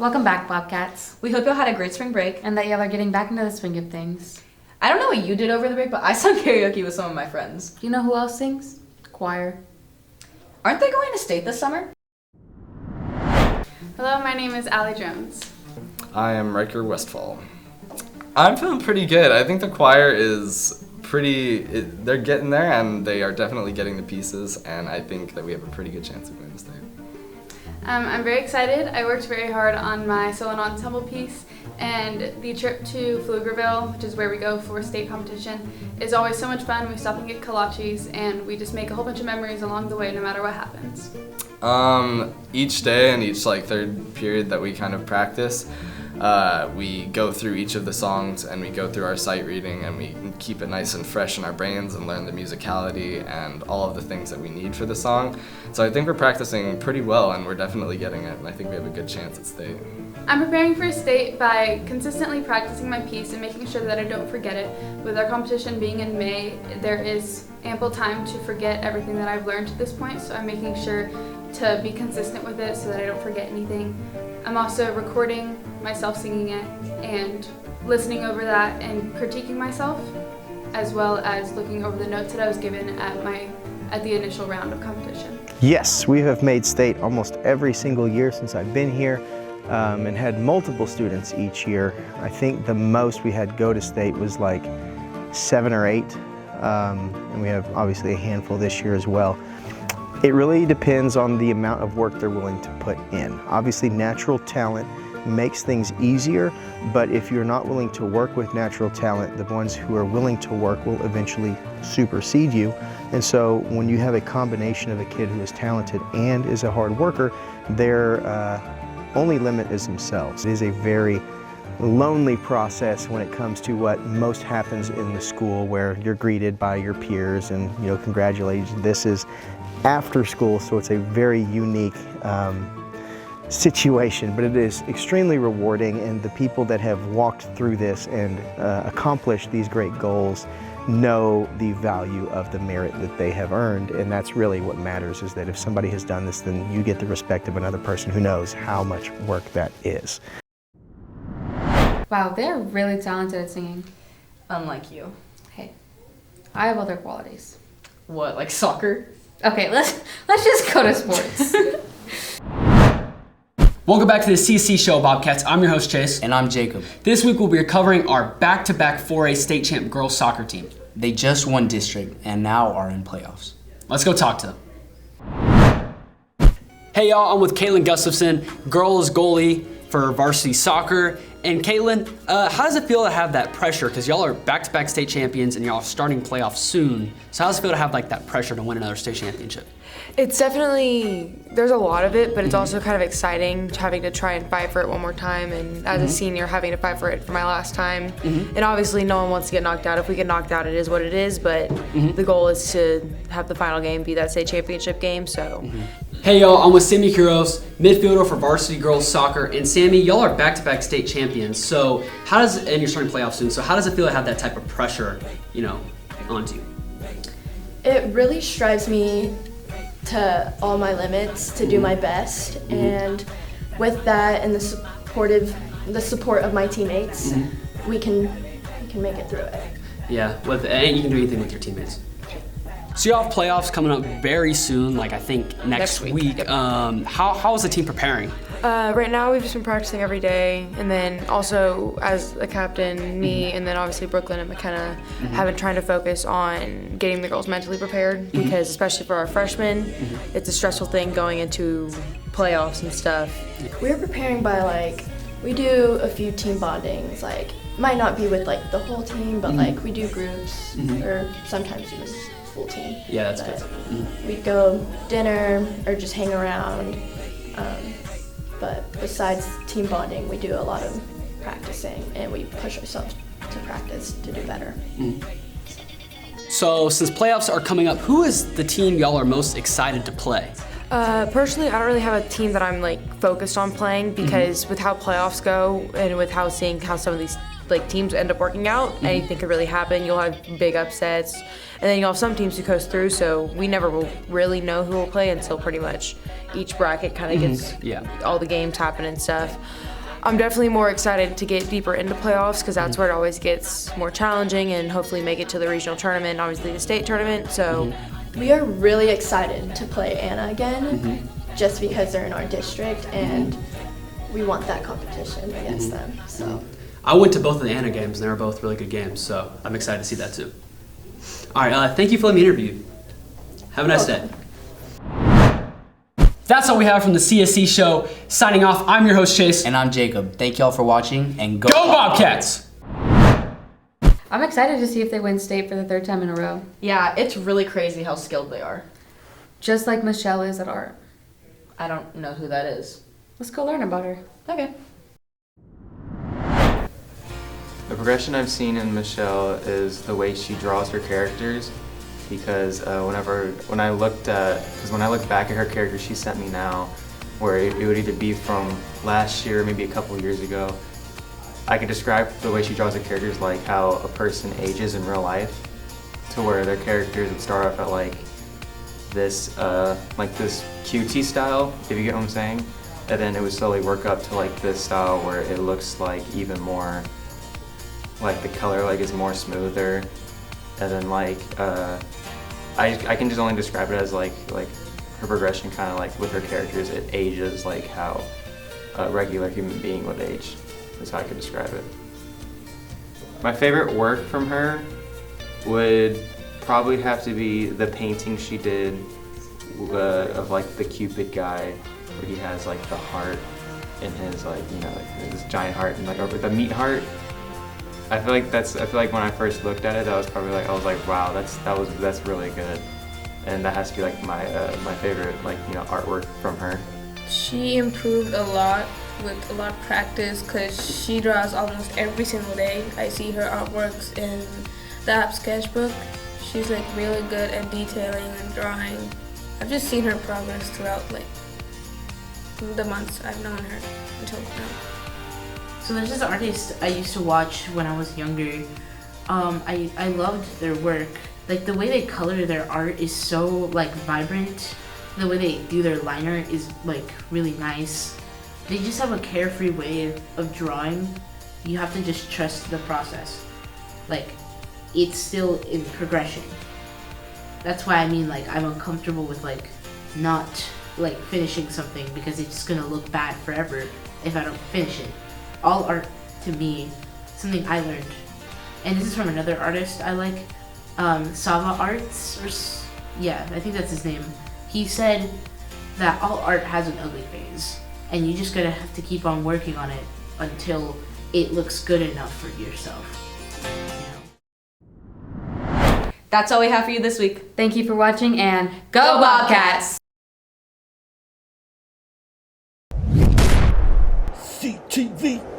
Welcome back, Bobcats. We hope y'all had a great spring break. And that y'all are getting back into the swing of things. I don't know what you did over the break, but I sung karaoke with some of my friends. You know who else sings? Choir. Aren't they going to state this summer? Hello, my name is Allie Jones. I am Riker Westfall. I'm feeling pretty good. I think the choir is they're getting there, and they are definitely getting the pieces, and I think that we have a pretty good chance of going to state. I'm very excited. I worked very hard on my solo and ensemble piece, and the trip to Pflugerville, which is where we go for state competition, is always so much fun. We stop and get kolaches, and we just make a whole bunch of memories along the way, no matter what happens. Each day and each third period that we kind of practice, we go through each of the songs and we go through our sight reading and we keep it nice and fresh in our brains and learn the musicality and all of the things that we need for the song. So I think we're practicing pretty well and we're definitely getting it, and I think we have a good chance at state. I'm preparing for state by consistently practicing my piece and making sure that I don't forget it. With our competition being in May, there is ample time to forget everything that I've learned to this point, so I'm making sure to be consistent with it so that I don't forget anything. I'm also recording myself singing it and listening over that and critiquing myself, as well as looking over the notes that I was given at the initial round of competition. Yes, we have made state almost every single year since I've been here, and had multiple students each year. I think the most we had go to state was like 7 or 8, and we have obviously a handful this year as well. It really depends on the amount of work they're willing to put in. Obviously, natural talent makes things easier, but if you're not willing to work with natural talent, the ones who are willing to work will eventually supersede you. And so when you have a combination of a kid who is talented and is a hard worker, their only limit is themselves. It is a very lonely process when it comes to what most happens in the school, where you're greeted by your peers and, you know, congratulations. This is after school, so it's a very unique situation, but it is extremely rewarding, and the people that have walked through this and accomplished these great goals know the value of the merit that they have earned, and that's really what matters, is that if somebody has done this, then you get the respect of another person who knows how much work that is. Wow, they're really talented at singing. Unlike you. Hey, I have other qualities. What, like soccer? Okay, let's just go to sports. Welcome back to the CC Show, Bobcats. I'm your host, Chase. And I'm Jacob. This week we'll be covering our back-to-back 4A state champ girls soccer team. They just won district and now are in playoffs. Let's go talk to them. Hey y'all, I'm with Caitlin Gustafson, girls goalie for varsity soccer. And Caitlin, how does it feel to have that pressure? Because y'all are back-to-back state champions and y'all are starting playoffs soon. So how does it feel to have like that pressure to win another state championship? It's definitely, there's a lot of it, but it's also kind of exciting having to try and fight for it one more time, and as a senior having to fight for it for my last time. And obviously no one wants to get knocked out. If we get knocked out, it is what it is, but the goal is to have the final game be that state championship game, so. Hey y'all, I'm with Sammy Kuros, midfielder for varsity girls soccer, and Sammy, y'all are back-to-back state champions. So and you're starting playoffs soon, so how does it feel to have that type of pressure, onto you? It really strives me to all my limits to do my best, and with that and the support of my teammates, we can make it through it. Yeah, and you can do anything with your teammates. So you all have playoffs coming up very soon, like I think next week. Yep. How is the team preparing? Right now we've just been practicing every day, and then also as a captain, me, and then obviously Brooklyn and McKenna have been trying to focus on getting the girls mentally prepared, because especially for our freshmen, it's a stressful thing going into playoffs and stuff. We're preparing by we do a few team bondings, might not be with the whole team, but we do groups, or sometimes even full team. Yeah, that's good. We'd go dinner or just hang around. But besides team bonding, we do a lot of practicing, and we push ourselves to practice to do better. So since playoffs are coming up, who is the team y'all are most excited to play? Personally, I don't really have a team that I'm focused on playing, because with how playoffs go and with seeing how some of these teams end up working out, anything could really happen. You'll have big upsets, and then you'll have some teams who coast through, so we never will really know who will play until pretty much each bracket kind of gets all the games happen and stuff. I'm definitely more excited to get deeper into playoffs because that's where it always gets more challenging and hopefully make it to the regional tournament, obviously the state tournament. So We are really excited to play Anna again, just because they're in our district and we want that competition against them. So I went to both of the Anna games, and they were both really good games, so I'm excited to see that too. All right, thank you for letting me interview you. Have a nice day. That's all we have from the CSC show. Signing off, I'm your host, Chase. And I'm Jacob. Thank y'all for watching, and go Go Bobcats! I'm excited to see if they win state for the 3rd time in a row. Yeah, it's really crazy how skilled they are. Just like Michelle is at art. I don't know who that is. Let's go learn about her. Okay. The progression I've seen in Michelle is the way she draws her characters, because when I looked back at her character she sent me now, where it would either be from last year or maybe a couple years ago, I could describe the way she draws her characters like how a person ages in real life, to where their characters would start off at like this QT style, if you get what I'm saying, and then it would slowly work up to like this style where it looks like even more, like the color like is more smoother, and then like I can just only describe it as like her progression, kind of like with her characters, it ages like how a regular human being would age. That's how I could describe it. My favorite work from her would probably have to be the painting she did of like the Cupid guy, where he has like the heart in his like, you know, like this giant heart and like over the meat heart. I feel like when I first looked at it, that was probably like, I was like, wow, that's really good, and that has to be like my favorite, like, you know, artwork from her. She improved a lot with a lot of practice because she draws almost every single day. I see her artworks in the app sketchbook. She's like really good at detailing and drawing. I've just seen her progress throughout like the months I've known her until now. So there's this artist I used to watch when I was younger. I loved their work. Like the way they color their art is so like vibrant. The way they do their liner is like really nice. They just have a carefree way of drawing. You have to just trust the process. Like it's still in progression. That's why I mean like I'm uncomfortable with like not like finishing something because it's just gonna look bad forever if I don't finish it. All art to me, something I learned, and this is from another artist I like, Sava Arts, yeah, I think that's his name. He said that all art has an ugly phase, and you just gotta have to keep on working on it until it looks good enough for yourself. That's all we have for you this week. Thank you for watching, and go Bobcats! CTV.